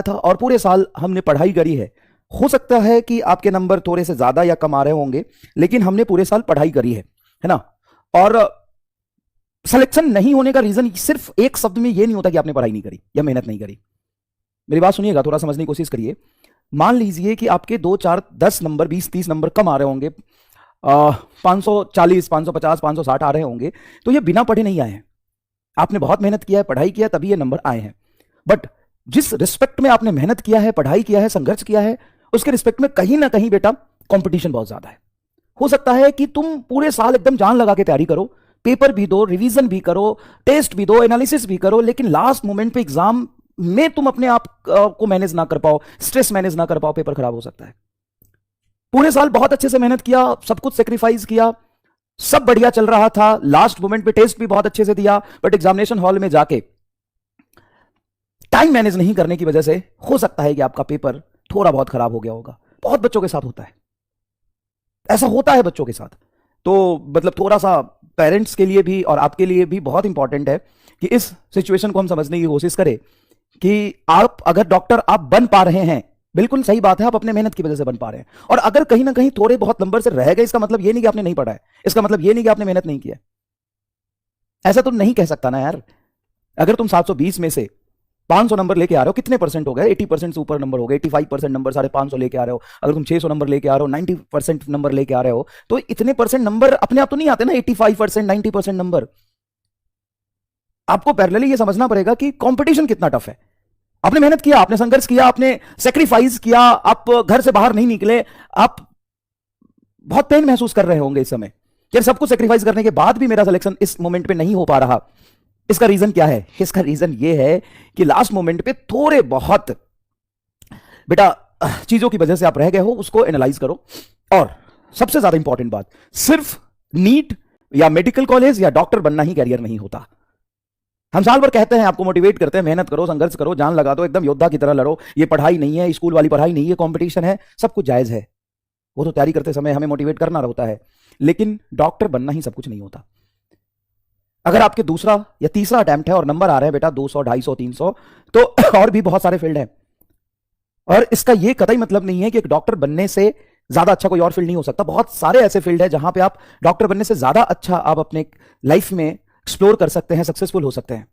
था और पूरे साल हमने पढ़ाई करी है। हो सकता है कि आपके नंबर थोड़े से ज्यादा या कम आ रहे होंगे, लेकिन हमने पूरे साल पढ़ाई करी है ना। और सिलेक्शन नहीं होने का रीजन सिर्फ एक शब्द में ये नहीं होता कि आपने पढ़ाई नहीं करी या मेहनत नहीं करी। मेरी बात सुनिएगा, थोड़ा समझने की कोशिश करिए। मान लीजिए कि आपके 2, 4, 10 नंबर, 20, 30 नंबर कम आ रहे होंगे, 540, 550, 560 आ रहे होंगे, तो ये बिना पढ़े नहीं आए हैं। आपने बहुत मेहनत किया है, पढ़ाई किया, तभी ये नंबर आए हैं। बट जिस रिस्पेक्ट में आपने मेहनत किया है, पढ़ाई किया है, संघर्ष किया है, उसके रिस्पेक्ट में कहीं ना कहीं बेटा कंपटीशन बहुत ज्यादा है। हो सकता है कि तुम पूरे साल एकदम जान लगा के तैयारी करो, पेपर भी दो, रिवीजन भी करो, टेस्ट भी दो, एनालिसिस भी करो, लेकिन लास्ट मोमेंट पे एग्जाम में तुम अपने आप को मैनेज ना कर पाओ, स्ट्रेस मैनेज ना कर पाओ, पेपर खराब हो सकता है। पूरे साल बहुत अच्छे से मेहनत किया, सब कुछ सेक्रीफाइस किया, सब बढ़िया चल रहा था, लास्ट मोमेंट पे टेस्ट भी बहुत अच्छे से दिया, बट एग्जामिनेशन हॉल में जाके टाइम मैनेज नहीं करने की वजह से हो सकता है कि आपका पेपर थोड़ा बहुत खराब हो गया होगा। बहुत बच्चों के साथ होता है, ऐसा होता है बच्चों के साथ। तो मतलब थोड़ा सा पेरेंट्स के लिए भी और आपके लिए भी बहुत इंपॉर्टेंट है कि इस सिचुएशन को हम समझने की कोशिश करें कि आप अगर डॉक्टर आप बन पा रहे हैं, बिल्कुल सही बात है, आप अपने मेहनत की वजह से बन पा रहे हैं। और अगर कहीं ना कहीं थोड़े बहुत नंबर से रह गए, इसका मतलब ये नहीं कि आपने नहीं पढ़ा है, इसका मतलब ये नहीं कि आपने मेहनत नहीं किया। ऐसा तो नहीं कह सकता ना यार। अगर तुम 720 में से 500 नंबर लेके आ रहे हो, कितने परसेंट हो गए? 80% से ऊपर नंबर हो गए, 85% नंबर 550 लेके आ रहे हो। अगर तुम 600 नंबर लेके आ रहे हो, 90% नंबर लेके आ रहे हो, तो इतने परसेंट नंबर अपने आप तो नहीं आते ना। 85%, 90% नंबर, आपको पैरेलली ये समझना पड़ेगा कि कंपटीशन कितना टफ है। आपने मेहनत किया, आपने संघर्ष किया, आपने सेक्रीफाइस किया, आप घर से बाहर नहीं निकले, आप बहुत पेन महसूस कर रहे होंगे इस समय। यार सब कुछ सेक्रीफाइस करने के बाद भी मेरा सिलेक्शन इस मोमेंट पे नहीं हो पा रहा, इसका रीजन क्या है? इसका रीजन ये है कि लास्ट मोमेंट पे थोड़े बहुत बेटा चीजों की वजह से आप रह गए हो, उसको एनालाइज करो। और सबसे ज्यादा इंपॉर्टेंट बात, सिर्फ नीट या मेडिकल कॉलेज या डॉक्टर बनना ही कैरियर नहीं होता। हम साल भर कहते हैं, आपको मोटिवेट करते हैं, मेहनत करो, संघर्ष करो, जान लगा दो, एकदम योद्धा की तरह लड़ो। ये पढ़ाई नहीं है, स्कूल वाली पढ़ाई नहीं है, कंपटीशन है, सब कुछ जायज है। वो तो तैयारी करते समय हमें मोटिवेट करना होता है, लेकिन डॉक्टर बनना ही सब कुछ नहीं होता। अगर आपके दूसरा या तीसरा अटेम्प्ट है और नंबर आ रहे हैं बेटा 200, 250, 300, तो और भी बहुत सारे फील्ड हैं। और इसका यह कतई मतलब नहीं है कि एक डॉक्टर बनने से ज्यादा अच्छा कोई और फील्ड नहीं हो सकता। बहुत सारे ऐसे फील्ड है जहां पे आप डॉक्टर बनने से ज्यादा अच्छा आप अपने लाइफ में एक्सप्लोर कर सकते हैं, सक्सेसफुल हो सकते हैं।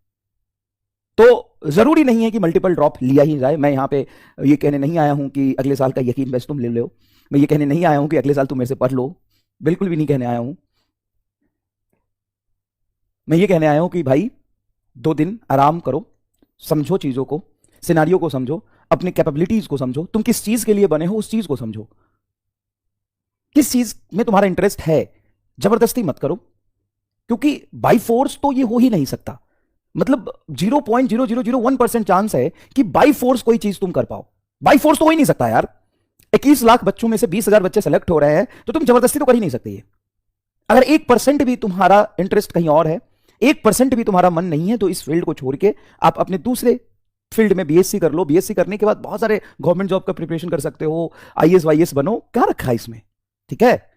तो जरूरी नहीं है कि मल्टीपल ड्रॉप लिया ही जाए। मैं यहां पे ये कहने नहीं आया हूं कि अगले साल का यकीन बेस्ट तुम ले लो, मैं ये कहने नहीं आया हूं कि अगले साल तुम मेरे से पढ़ लो, बिल्कुल भी नहीं कहने आया हूं। मैं ये कहने आया हूं कि भाई 2 दिन आराम करो, समझो चीजों को, सिनारियो को समझो, अपनी कैपेबिलिटीज को समझो, तुम किस चीज के लिए बने हो उस चीज को समझो, किस चीज में तुम्हारा इंटरेस्ट है। जबरदस्ती मत करो, क्योंकि बाई फोर्स तो ये हो ही नहीं सकता। मतलब 0.0001% चांस है कि बाई फोर्स कोई चीज तुम कर पाओ। बाई फोर्स तो हो ही नहीं सकता यार। 21 लाख बच्चों में से 20,000 बच्चे सेलेक्ट हो रहे हैं, तो तुम जबरदस्ती तो कर ही नहीं सकते। अगर 1% भी तुम्हारा इंटरेस्ट कहीं और है, 1% भी तुम्हारा मन नहीं है, तो इस फील्ड को छोड़ के आप अपने दूसरे फील्ड में बीएससी कर लो। बीएससी करने के बाद बहुत सारे गवर्नमेंट जॉब का प्रिपरेशन कर सकते हो, आईएएस वाईएएस बनो, क्या रखा है इसमें? ठीक है।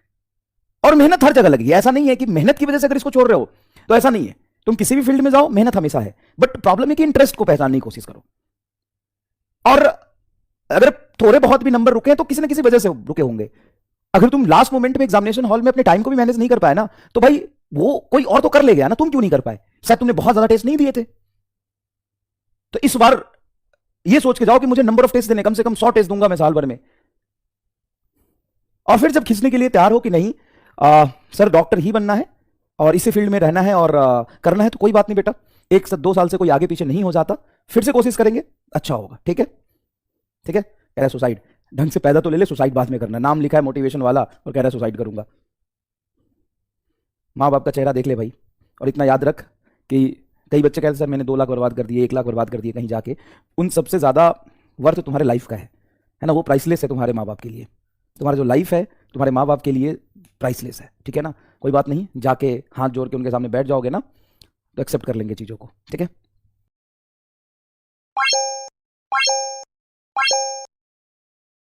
और मेहनत हर जगह लगी है, ऐसा नहीं है कि मेहनत की वजह से अगर इसको छोड़ रहे हो तो ऐसा नहीं है। तुम किसी भी फील्ड में जाओ, मेहनत हमेशा है, बट प्रॉब्लम है कि इंटरेस्ट को पहचानने की कोशिश करो। और अगर थोड़े बहुत भी नंबर रुके तो किसी ना किसी वजह से रुके होंगे। अगर तुम लास्ट मोमेंट में एग्जामिनेशन हॉल में अपने टाइम को भी मैनेज नहीं कर पाए ना, तो भाई वो कोई और तो कर ले गया ना, तुम क्यों नहीं कर पाए? शायद तुमने बहुत ज्यादा टेस्ट नहीं दिए थे। तो इस बार ये सोच के जाओ कि मुझे नंबर ऑफ टेस्ट देने, कम से कम 100 टेस्ट दूंगा मैं साल भर में। और फिर जब खींचने के लिए तैयार हो कि नहीं सर डॉक्टर ही बनना है और इसी फील्ड में रहना है और करना है, तो कोई बात नहीं बेटा, 1 से 2 साल से कोई आगे पीछे नहीं हो जाता, फिर से कोशिश करेंगे, अच्छा होगा। ठीक है, ठीक है। कह रहा है सुसाइड, ढंग से पैदा तो ले ले, सुसाइड बाद में करना। नाम लिखा है मोटिवेशन वाला और कह रहा है सुसाइड करूंगा। माँ बाप का चेहरा देख ले भाई। और इतना याद रख कि कई बच्चे कहते सर मैंने 2 लाख बर्बाद कर दिए, 1 लाख बर्बाद कर दिए कहीं जाके। उन सबसे ज्यादा वर्थ तुम्हारे लाइफ का है ना, वो प्राइसलेस है तुम्हारे माँ बाप के लिए। तुम्हारा जो लाइफ है तुम्हारे माँ बाप के लिए प्राइसलेस है। ठीक है ना, कोई बात नहीं, जाके हाथ जोड़ के उनके सामने बैठ जाओगे ना, तो एक्सेप्ट कर लेंगे चीज़ों को। ठीक है।